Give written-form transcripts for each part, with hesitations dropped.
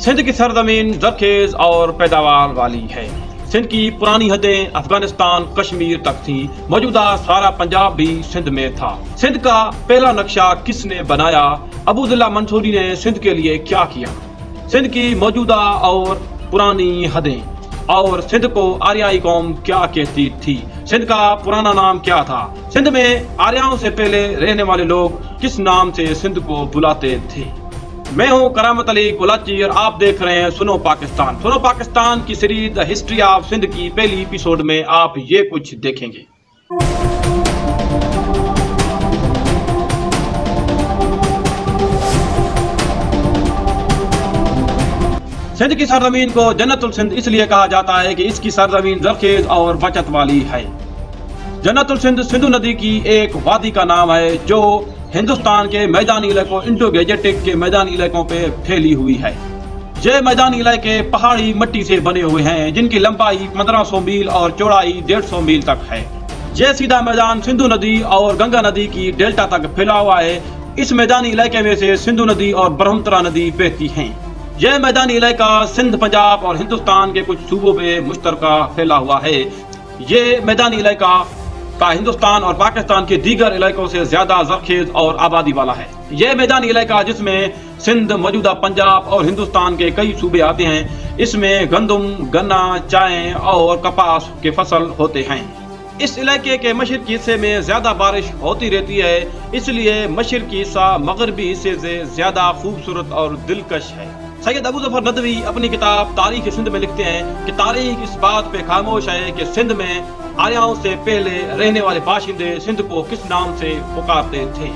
सिंध की सरजमीन जरखेज और पैदावार वाली है। सिंध की पुरानी हदें अफगानिस्तान कश्मीर तक थी। मौजूदा सारा पंजाब भी सिंध में था। सिंध का पहला नक्शा किसने बनाया? अबूदुल्ला मंसूरी ने सिंध के लिए क्या किया? सिंध की मौजूदा और पुरानी हदें और सिंध को आर्याई कौम क्या कहती थी? सिंध का पुराना नाम क्या था? सिंध में आर्याओं से पहले रहने वाले लोग किस नाम से सिंध को बुलाते थे? मैं हूं करामत अली कुलाची और आप देख रहे हैं सुनो पाकिस्तान। सुनो पाकिस्तान की series the history of Sindh की पहली एपिसोड में आप ये कुछ देखेंगे। सिंध की सरजमीन को जन्नतुल सिंध इसलिए कहा जाता है कि इसकी सरजमीन जरखेज और बचत वाली है। जन्नतुल सिंध सिंधु नदी की एक वादी का नाम है जो हिंदुस्तान के मैदानी इलाकों इंडो गैजेटिक के मैदानी इलाकों पे फैली हुई है। ये मैदानी इलाके पहाड़ी मिट्टी से बने हुए हैं जिनकी लंबाई 1500 मील और चौड़ाई 150 मील तक है। ये सीधा मैदान सिंधु नदी और गंगा नदी की डेल्टा तक फैला हुआ है। इस मैदानी इलाके में से सिंधु नदी और ब्रह्मपुत्र नदी बहती हैं। यह मैदानी इलाका सिंध, पंजाब और हिंदुस्तान के कुछ सूबों पे मुश्तरका फैला हुआ है। ये मैदानी इलाका का हिंदुस्तान और पाकिस्तान के दीगर इलाकों से ज्यादा जरखेज और आबादी वाला है। यह मैदानी इलाका जिसमें सिंध, मौजूदा पंजाब और हिंदुस्तान के कई सूबे आते हैं, इसमें गंदम, गन्ना, चाय और कपास के फसल होते हैं। इस इलाके के मशरकी हिस्से में ज्यादा बारिश होती रहती है, इसलिए मशरकी हिस्सा मगरबी हिस्से से ज्यादा खूबसूरत और दिलकश है। सैयद अबू जफर नदवी अपनी किताब तारीख सिंध में लिखते हैं कि तारीख इस बात पे खामोश है कि सिंध में आर्याओं से पहले रहने वाले बाशिंदे सिंध को किस नाम से पुकारते थे।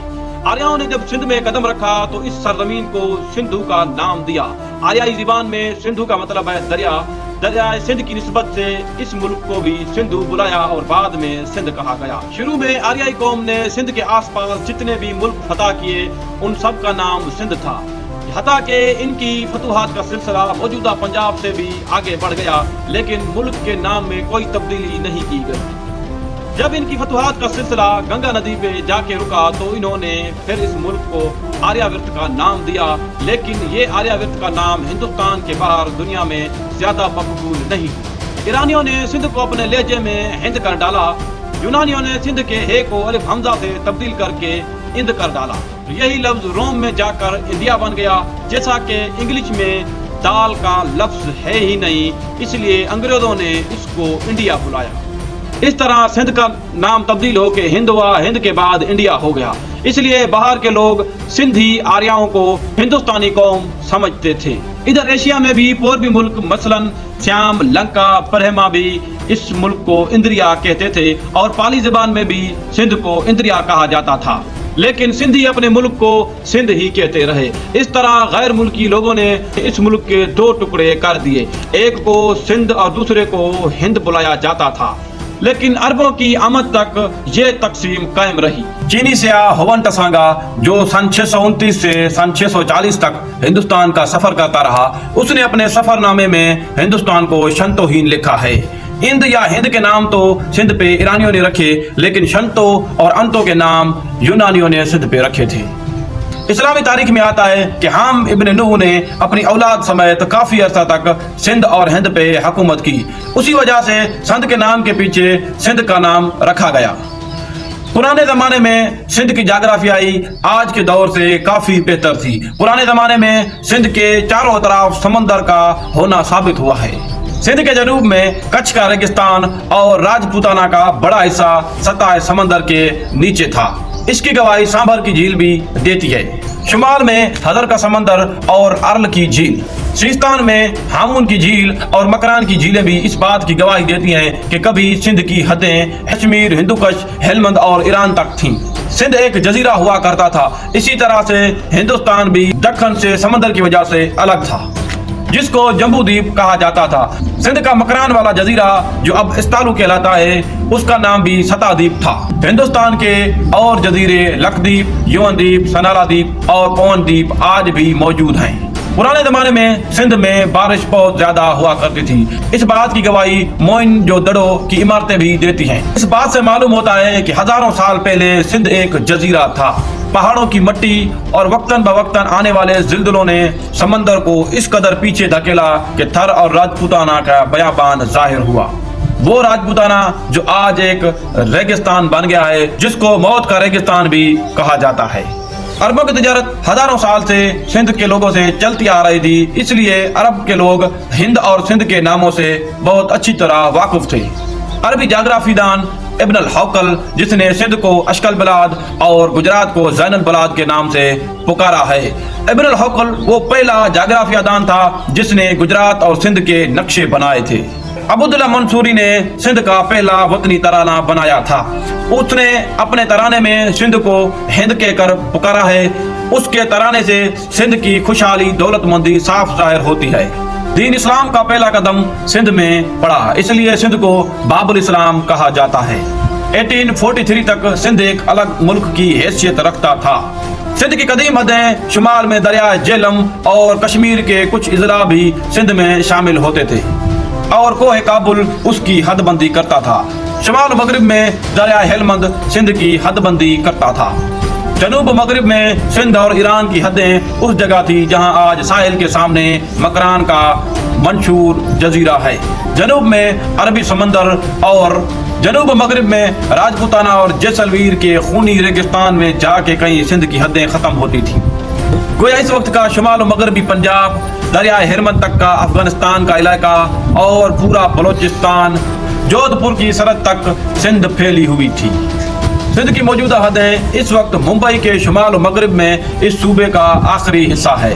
आर्याओं ने जब सिंध में कदम रखा तो इस सरजमीन को सिंधु का नाम दिया। आर्याई ज़बान में सिंधु का मतलब है दरिया। दरियाए सिंध की निस्बत से इस मुल्क को भी सिंधु बुलाया और बाद में सिंध कहा गया। शुरू में आर्याई कौम ने सिंध के आसपास जितने भी मुल्क फतह किए उन सब का नाम सिंध था। हता के इनकी फतूहात का सिलसिला मौजूदा पंजाब से भी आगे बढ़ गया, लेकिन मुल्क के नाम में कोई तब्दीली नहीं की गई। जब इनकी फतूहात का सिलसिला गंगा नदी पे जाके रुका तो इन्होंने फिर इस मुल्क को आर्यावर्त का नाम दिया, लेकिन ये आर्यावर्त का नाम हिंदुस्तान के बाहर दुनिया में ज्यादा मकबूल नहीं। ईरानियों ने सिंध को अपने लहजे में हिंद कर डाला। यूनानियों ने सिंध के हे को अलिफ हमजा से तब्दील करके इंद कर डाला। यही लफ्ज रोम में जाकर इंडिया बन गया। जैसा कि इंग्लिश में दाल का लफ्ज है ही नहीं, इसलिए अंग्रेजों ने इसको इंडिया बुलाया। इस तरह सिंध का नाम तब्दील होकर हिंद हुआ। हिंद के बाद इंडिया हो गया। इसलिए बाहर के लोग सिंधी आर्याओं को हिंदुस्तानी कौम समझते थे। इधर एशिया में भी पूर्वी मुल्क मसलन श्याम, लंका, परहेमा भी इस मुल्क को इंद्रिया कहते थे और पाली ज़बान में भी सिंध को इंद्रिया कहा जाता था, लेकिन सिंधी अपने मुल्क को सिंध ही कहते रहे। इस तरह गैर मुल्की लोगों ने इस मुल्क के दो टुकड़े कर दिए, एक को सिंध और दूसरे को हिंद बुलाया जाता था। लेकिन अरबों की आमद तक ये तकसीम कायम रही। चीनी सयाह हुआन त्सांगा जो सन 629 से सन 640 तक हिंदुस्तान का सफर करता रहा, उसने अपने सफरनामे में हिंदुस्तान को शंतोहीन लिखा है। इंद या हिंद के नाम तो सिंध पे ईरानियों ने रखे, लेकिन शंतो और अंतो के नाम यूनानियों ने सिंध पे रखे थे। इस्लामी तारीख में आता है कि हाम इब्न नूह ने अपनी औलाद समेत काफी अरसा तक सिंध और हिंद पे हुकूमत की। उसी वजह से सिंध के नाम के पीछे सिंध का नाम रखा गया। पुराने जमाने में सिंध की जाग्राफियाई आज के दौर से काफी बेहतर थी। पुराने जमाने में सिंध के चारों तरफ समंदर का होना साबित हुआ है। सिंध के जनूब में कच्छ का रेगिस्तान और राजपूताना का बड़ा हिस्सा सतह समंदर के नीचे था। इसकी गवाही सांभर की झील भी देती है। शुमाल में हदर का समंदर और अर्ल की झील, सिस्तान में हामून की झील और मकरान की झीलें भी इस बात की गवाही देती हैं कि कभी सिंध की हदें कश्मीर, हिंदुकश, हेलमंद और ईरान तक थीं। सिंध एक जजीरा हुआ करता था। इसी तरह से हिंदुस्तान भी दक्कन से समंदर की वजह से अलग था, जिसको जम्बू द्वीप कहा जाता था। सिंध का मकरान वाला जजीरा जो अब इस्तालू कहलाता है, उसका नाम भी सता द्वीप था। हिंदुस्तान के और जजीरे लक्षद्वीप, यवन द्वीप, सनाला द्वीप और पवन द्वीप आज भी मौजूद हैं। पुराने जमाने में सिंध में बारिश बहुत ज्यादा हुआ करती थी। इस बात की गवाही मोइनजोदड़ो की इमारतें भी देती हैं। इस बात से मालूम होता है कि हजारों साल पहले सिंध एक जजीरा था। पहाड़ों की मिट्टी और वक्तन बवक्तन आने वाले जिल्जलों ने समंदर को इस कदर पीछे धकेला कि थर और राजपूताना का बयाबान जाहिर हुआ। वो राजपूताना जो आज एक रेगिस्तान बन गया है, जिसको मौत का रेगिस्तान भी कहा जाता है। अरबों की तिजारत हजारों साल से सिंध के लोगों से चलती आ रही थी, इसलिए अरब के लोग हिंद और सिंध के नामों से बहुत अच्छी तरह वाकिफ थे। अरबी जाग्राफीदान इब्न अल-हौकल, जिसने सिंध को अशकल बलाद और गुजरात को ज़ैनुल बलाद के नाम से पुकारा है। इब्न अल-हौकल वो पहला जाग्राफियादान था जिसने गुजरात और सिंध के नक्शे बनाए थे। अब्दुल्लाह मंसूरी ने सिंध का पहला वतनी तराना बनाया था। उसने अपने तराने में सिंध को हिंद कहकर पुकारा है। उसके तराने से सिंध की खुशहाली दौलतमंदी साफ जाहिर होती है। दीन इस्लाम का पहला कदम सिंध में पड़ा, इसलिए सिंध को बाबुल इस्लाम कहा जाता है। 1843 तक सिंध एक अलग मुल्क की हैसियत रखता था। सिंध की कदीम हदें शुमाल में दरिया जेलम और कश्मीर के कुछ इजला भी सिंध में शामिल होते थे और कोह काबुल उसकी हदबंदी करता था। शुमाल मगरिब में दरिया हेलमंद सिंध की हदबंदी करता था। जनूब मगरिब में सिंध और ईरान की हदें उस जगह थी जहां आज साहिल के सामने मकरान का मंशूर जजीरा है। जनूब में अरबी समंदर और जनूब मगरिब में राजपूताना और जैसलमेर के खूनी रेगिस्तान में जाके कहीं सिंध की हदें खत्म होती थी। गोया इस वक्त का शुमाल मगरबी पंजाब, दरिया हिरमत तक का अफगानिस्तान का इलाका और पूरा बलोचिस्तान, जोधपुर की सरहद तक सिंध फैली हुई थी। सिंध की मौजूदा हदें इस वक्त मुंबई के शुमाल मगरिब में इस सूबे का आखिरी हिस्सा है।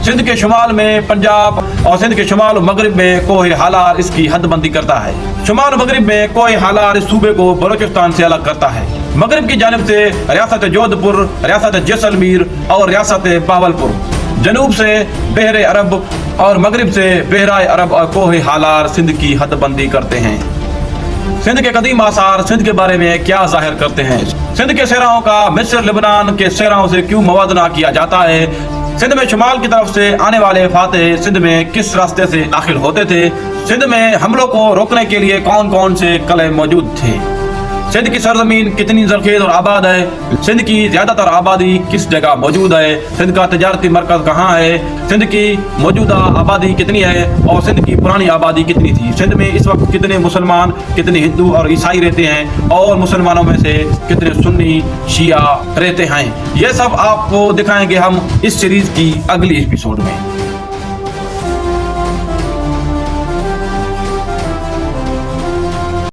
सिंध के शुमाल में पंजाब और सिंध के शुमाल मगरिब में कोह हालार इसकी हदबंदी करता है। शुमाल मगरिब में कोह हालार इस सूबे को बलोचिस्तान से अलग करता है। मगरिब की जानिब से रियासत जोधपुर, रियासत जैसलमेर और रियासत बावलपुर, जनूब से बहरे अरब और मगरिब से बहराए अरब और कोह हालार सिंध की हदबंदी करते हैं। सिंध के कदीम आसार सिंध के बारे में क्या जाहिर करते हैं? सिंध के सहराओं का मिस्र लेबनान के सहराओं से क्यों मवादना किया जाता है? सिंध में शुमाल की तरफ से आने वाले फातेह सिंध में किस रास्ते से दाखिल होते थे? सिंध में हमलों को रोकने के लिए कौन कौन से कले मौजूद थे? सिंध की सरजमीन कितनी जरखेज और आबाद है? सिंध की ज्यादातर आबादी किस जगह मौजूद है? सिंध का तजारती मरकज कहाँ है? सिंध की मौजूदा आबादी कितनी है और सिंध की पुरानी आबादी कितनी थी? सिंध में इस वक्त कितने मुसलमान, कितने हिंदू और ईसाई रहते हैं और मुसलमानों में से कितने सुन्नी शिया रहते हैं? ये सब आपको दिखाएंगे हम इस सीरीज की अगली एपिसोड में।